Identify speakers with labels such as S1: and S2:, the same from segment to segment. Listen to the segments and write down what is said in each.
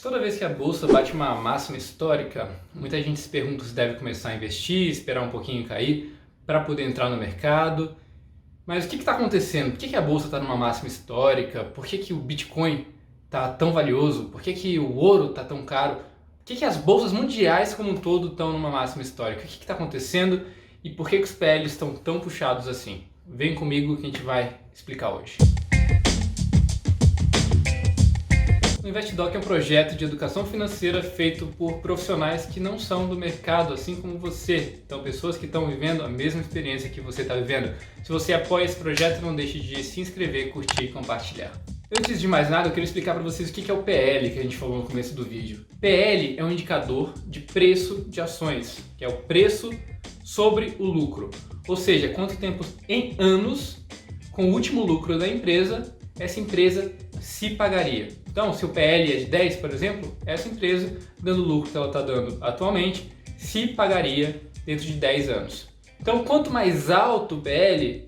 S1: Toda vez que a bolsa bate uma máxima histórica, muita gente se pergunta se deve começar a investir, esperar um pouquinho cair para poder entrar no mercado. Mas o que está acontecendo? Por que a bolsa está numa máxima histórica? Por que o Bitcoin está tão valioso? Por que o ouro está tão caro? Por que as bolsas mundiais como um todo estão numa máxima histórica? O que está acontecendo e por que os PLs estão tão puxados assim? Vem comigo que a gente vai explicar hoje. O InvestDoc é um projeto de educação financeira feito por profissionais que não são do mercado, assim como você. Então, pessoas que estão vivendo a mesma experiência que você está vivendo. Se você apoia esse projeto, não deixe de se inscrever, curtir e compartilhar. Antes de mais nada, eu quero explicar para vocês o que é o PL, que a gente falou no começo do vídeo. PL é um indicador de preço de ações, que é o preço sobre o lucro. Ou seja, quanto tempo em anos, com o último lucro da empresa, essa empresa se pagaria. Então, se o PL é de 10, por exemplo, essa empresa, dando o lucro que ela está dando atualmente, se pagaria dentro de 10 anos. Então, quanto mais alto o PL,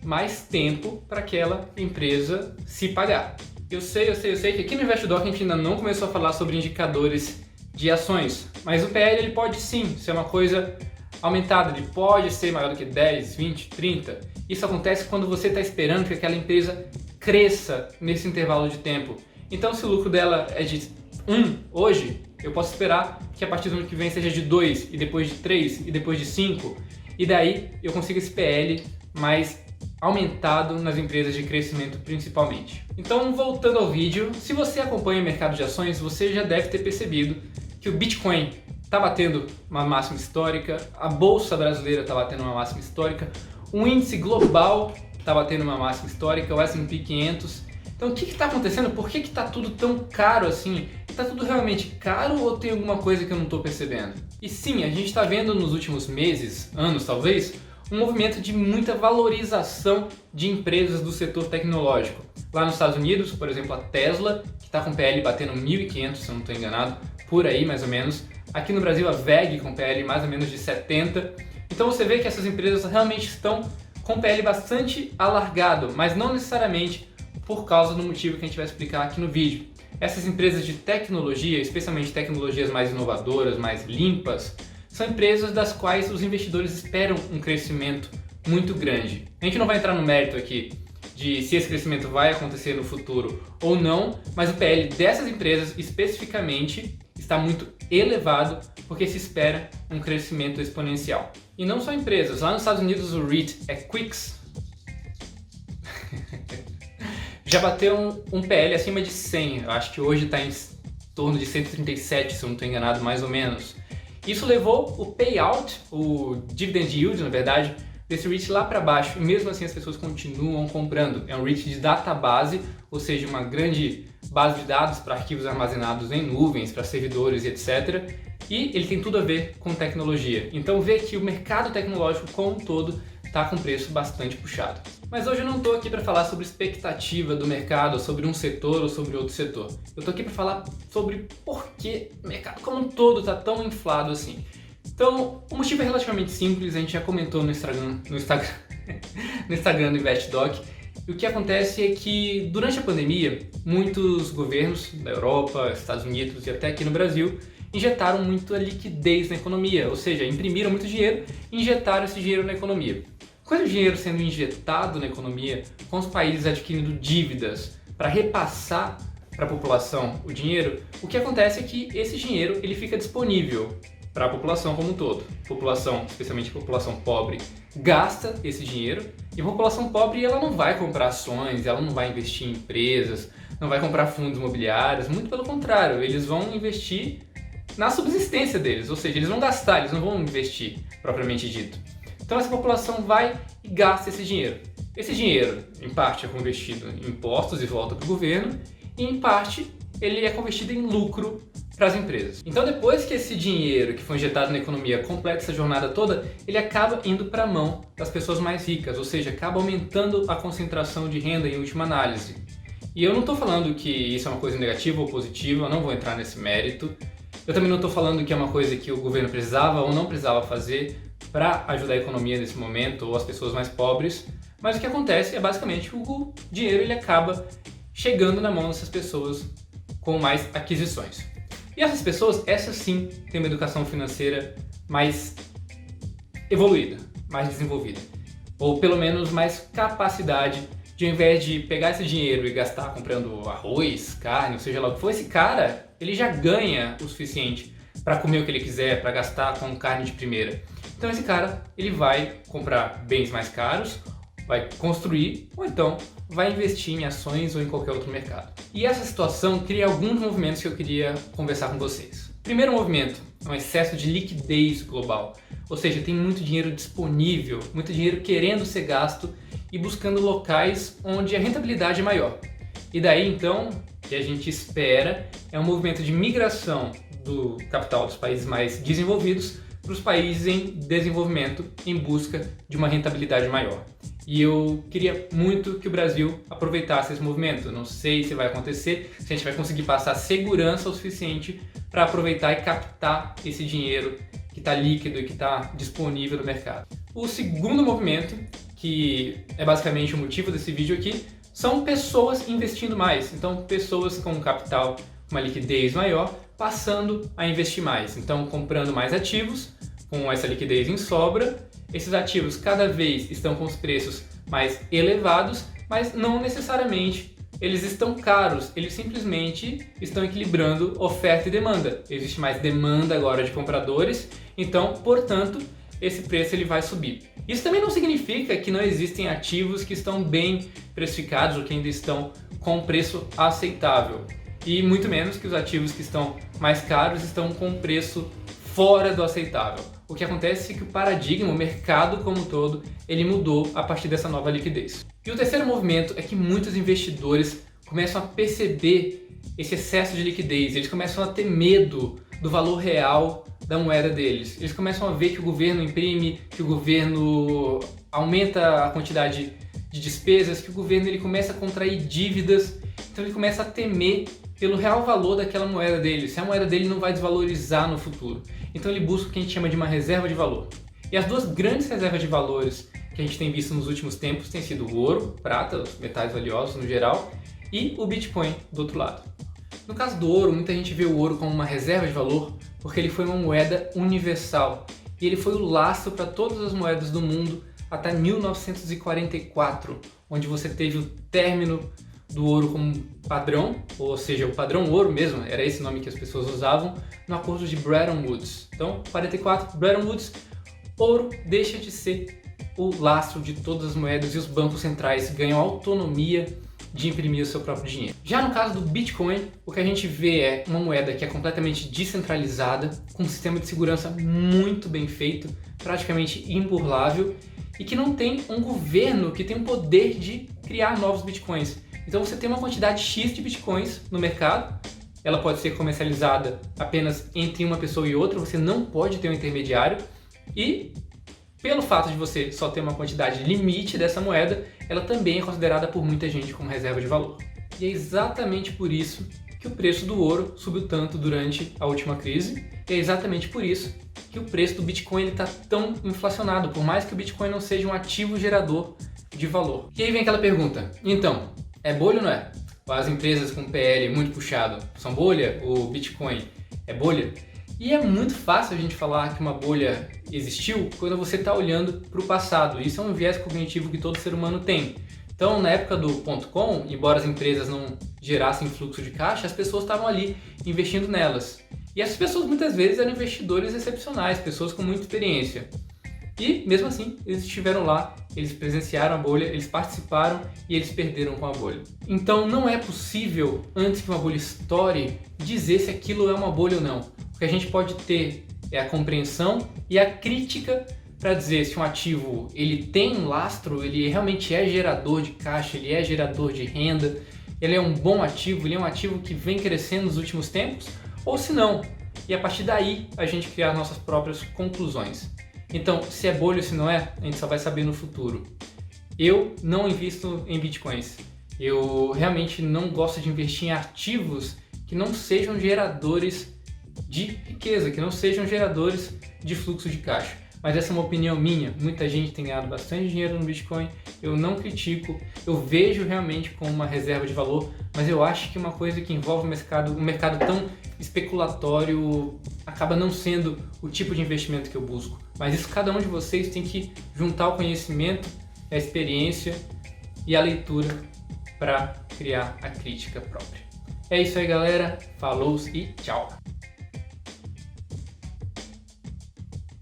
S1: mais tempo para aquela empresa se pagar. Eu sei que aqui no InvestDoc a gente ainda não começou a falar sobre indicadores de ações, mas o PL ele pode sim ser uma coisa aumentada, ele pode ser maior do que 10, 20, 30. Isso acontece quando você está esperando que aquela empresa cresça nesse intervalo de tempo. Então, se o lucro dela é de 1 hoje, eu posso esperar que a partir do ano que vem seja de 2, e depois de 3, e depois de 5, e daí eu consigo esse PL mais aumentado nas empresas de crescimento principalmente. Então, voltando ao vídeo, se você acompanha o mercado de ações, você já deve ter percebido que o Bitcoin está batendo uma máxima histórica, a Bolsa Brasileira está batendo uma máxima histórica, o índice global está batendo uma máxima histórica, o S&P 500. Então o que está acontecendo? Por que está tudo tão caro assim? Está tudo realmente caro ou tem alguma coisa que eu não estou percebendo? E sim, a gente está vendo nos últimos meses, anos talvez, um movimento de muita valorização de empresas do setor tecnológico. Lá nos Estados Unidos, por exemplo, a Tesla, que está com PL batendo 1.500, se eu não estou enganado, por aí mais ou menos. Aqui no Brasil, a VEG com PL mais ou menos de 70. Então você vê que essas empresas realmente estão com PL bastante alargado, mas não necessariamente por causa do motivo que a gente vai explicar aqui no vídeo. Essas empresas de tecnologia, especialmente tecnologias mais inovadoras, mais limpas, são empresas das quais os investidores esperam um crescimento muito grande. A gente não vai entrar no mérito aqui de se esse crescimento vai acontecer no futuro ou não, mas o PL dessas empresas especificamente está muito elevado porque se espera um crescimento exponencial. E não só empresas, lá nos Estados Unidos o REIT Equix já bateu um PL acima de 100, eu acho que hoje está em torno de 137, se eu não estou enganado, mais ou menos. Isso levou o payout, o dividend yield, na verdade, desse REIT lá para baixo, e mesmo assim as pessoas continuam comprando. É um REIT de database, ou seja, uma grande base de dados para arquivos armazenados em nuvens, para servidores e etc. E ele tem tudo a ver com tecnologia. Então vê que o mercado tecnológico como um todo está com preço bastante puxado. Mas hoje eu não estou aqui para falar sobre expectativa do mercado, sobre um setor ou sobre outro setor. Eu estou aqui para falar sobre por que o mercado como um todo está tão inflado assim. Então, o motivo é relativamente simples, a gente já comentou no Instagram do InvestDoc. E o que acontece é que durante a pandemia, muitos governos da Europa, Estados Unidos e até aqui no Brasil injetaram muita liquidez na economia, ou seja, imprimiram muito dinheiro e injetaram esse dinheiro na economia. Com esse dinheiro sendo injetado na economia, com os países adquirindo dívidas para repassar para a população o dinheiro, o que acontece é que esse dinheiro ele fica disponível para a população como um todo. População, especialmente a população pobre, gasta esse dinheiro e a população pobre ela não vai comprar ações, ela não vai investir em empresas, não vai comprar fundos imobiliários, muito pelo contrário, eles vão investir na subsistência deles, ou seja, eles vão gastar, eles não vão investir propriamente dito. Então essa população vai e gasta esse dinheiro. Esse dinheiro, em parte, é convertido em impostos e volta para o governo, e em parte ele é convertido em lucro para as empresas. Então depois que esse dinheiro que foi injetado na economia completa essa jornada toda, ele acaba indo para a mão das pessoas mais ricas, ou seja, acaba aumentando a concentração de renda em última análise. E eu não estou falando que isso é uma coisa negativa ou positiva, eu não vou entrar nesse mérito. Eu também não estou falando que é uma coisa que o governo precisava ou não precisava fazer para ajudar a economia nesse momento ou as pessoas mais pobres, mas o que acontece é basicamente que o dinheiro ele acaba chegando na mão dessas pessoas com mais aquisições. E essas pessoas, essas sim, têm uma educação financeira mais evoluída, mais desenvolvida. Ou pelo menos mais capacidade de, ao invés de pegar esse dinheiro e gastar comprando arroz, carne, ou seja lá o que for, esse cara, ele já ganha o suficiente para comer o que ele quiser, para gastar com carne de primeira. Então esse cara, ele vai comprar bens mais caros, vai construir, ou então vai investir em ações ou em qualquer outro mercado. E essa situação cria alguns movimentos que eu queria conversar com vocês. Primeiro movimento é um excesso de liquidez global, ou seja, tem muito dinheiro disponível, muito dinheiro querendo ser gasto e buscando locais onde a rentabilidade é maior. E daí então, o que a gente espera é um movimento de migração do capital dos países mais desenvolvidos para os países em desenvolvimento em busca de uma rentabilidade maior. E eu queria muito que o Brasil aproveitasse esse movimento. Não sei se vai acontecer, se a gente vai conseguir passar segurança o suficiente para aproveitar e captar esse dinheiro que está líquido e que está disponível no mercado. O segundo movimento, que é basicamente o motivo desse vídeo aqui, são pessoas investindo mais. Então, pessoas com capital, uma liquidez maior, passando a investir mais. Então, comprando mais ativos, com essa liquidez em sobra. Esses ativos cada vez estão com os preços mais elevados, mas não necessariamente eles estão caros, eles simplesmente estão equilibrando oferta e demanda. Existe mais demanda agora de compradores, então, portanto, esse preço ele vai subir. Isso também não significa que não existem ativos que estão bem precificados ou que ainda estão com preço aceitável. E muito menos que os ativos que estão mais caros estão com preço fora do aceitável. O que acontece é que o paradigma, o mercado como um todo, ele mudou a partir dessa nova liquidez. E o terceiro movimento é que muitos investidores começam a perceber esse excesso de liquidez, eles começam a ter medo do valor real da moeda deles. Eles começam a ver que o governo imprime, que o governo aumenta a quantidade de despesas, que o governo ele começa a contrair dívidas, então ele começa a temer pelo real valor daquela moeda dele, se a moeda dele não vai desvalorizar no futuro. Então ele busca o que a gente chama de uma reserva de valor. E as duas grandes reservas de valores que a gente tem visto nos últimos tempos têm sido o ouro, prata, os metais valiosos no geral, e o Bitcoin do outro lado. No caso do ouro, muita gente vê o ouro como uma reserva de valor porque ele foi uma moeda universal e ele foi o lastro para todas as moedas do mundo até 1944, onde você teve o término do ouro como padrão, ou seja, o padrão ouro mesmo, era esse nome que as pessoas usavam, no acordo de Bretton Woods. Então, 44, Bretton Woods, ouro deixa de ser o lastro de todas as moedas e os bancos centrais ganham autonomia de imprimir o seu próprio dinheiro. Já no caso do Bitcoin, o que a gente vê é uma moeda que é completamente descentralizada, com um sistema de segurança muito bem feito, praticamente imburlável, e que não tem um governo que tem o poder de criar novos Bitcoins. Então você tem uma quantidade X de Bitcoins no mercado, ela pode ser comercializada apenas entre uma pessoa e outra, você não pode ter um intermediário, e pelo fato de você só ter uma quantidade limite dessa moeda, ela também é considerada por muita gente como reserva de valor. E é exatamente por isso que o preço do ouro subiu tanto durante a última crise, e é exatamente por isso que o preço do Bitcoin está tão inflacionado, por mais que o Bitcoin não seja um ativo gerador de valor. E aí vem aquela pergunta, então, é bolha ou não é? As empresas com PL muito puxado são bolha? O Bitcoin é bolha? E é muito fácil a gente falar que uma bolha existiu quando você está olhando para o passado. Isso é um viés cognitivo que todo ser humano tem. Então, na época do .com, embora as empresas não gerassem fluxo de caixa, as pessoas estavam ali investindo nelas. E essas pessoas muitas vezes eram investidores excepcionais, pessoas com muita experiência. E, mesmo assim, eles estiveram lá, eles presenciaram a bolha, eles participaram e eles perderam com a bolha. Então, não é possível, antes que uma bolha estoure, dizer se aquilo é uma bolha ou não. O que a gente pode ter é a compreensão e a crítica para dizer se um ativo ele tem um lastro, ele realmente é gerador de caixa, ele é gerador de renda, ele é um bom ativo, ele é um ativo que vem crescendo nos últimos tempos, ou se não. E a partir daí a gente criar nossas próprias conclusões. Então, se é bolha ou se não é, a gente só vai saber no futuro. Eu não invisto em bitcoins. Eu realmente não gosto de investir em ativos que não sejam geradores de riqueza, que não sejam geradores de fluxo de caixa. mas essa é uma opinião minha. Muita gente tem ganhado bastante dinheiro no Bitcoin, eu não critico, eu vejo realmente como uma reserva de valor, mas eu acho que uma coisa que envolve um mercado tão especulatório acaba não sendo o tipo de investimento que eu busco. Mas isso cada um de vocês tem que juntar o conhecimento, a experiência e a leitura para criar a crítica própria. É isso aí, galera. Falou e tchau!